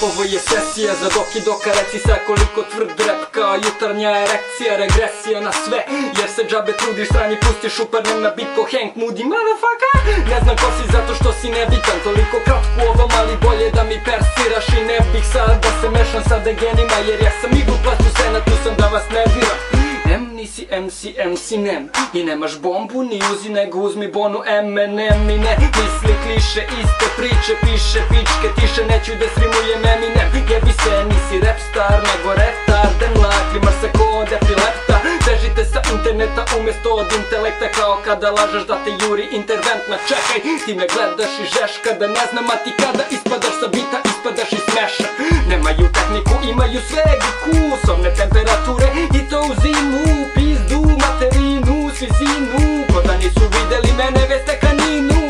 Ovo je sesija za dok i doka, reci sad koliko tvrd rap kao jutarnja erekcija, regresija na sve, jer se džabe trudiš, strani pustiš uparnem na bit ko Hank Moody, motherfucker. Ne znam ko si zato što si nebitan, toliko kratko ovom, ali bolje da mi persiraš. I ne bih sad da se mešam sa degenima, jer ja sam iglu plaću senatu, sam da vas ne diram. Nisi MC nem i nemaš bombu ni uzi, nego uzmi bonu M&M. I ne misli kliše, iste priče piše, pičke tiše, neću da srimujem Eminem. Jebi se, nisi rap star, nego retard, mlak, klimaš se ko od epilepta. Bežite sa interneta umjesto od intelekta, kao kada lažeš da te juri interventna. Čekaj, ti me gledaš i žeš kada ne znam, a ti kada ispadaš sa bita, ispadaš i smešan. Nemaju tehniku, imaju sveg i kusovne temperature i to u zimu. Pizdu, materinu, svi zinu, ko da nisu videli mene već tekaninu.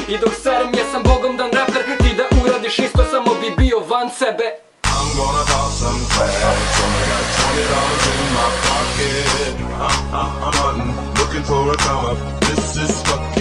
I dok serem jesam bogom dan raper, ti da uradiš isto samo bi bio van sebe. I'm gonna toss some bags, only got $20 in my pocket. I'm hunting, looking for a come up, this is fucking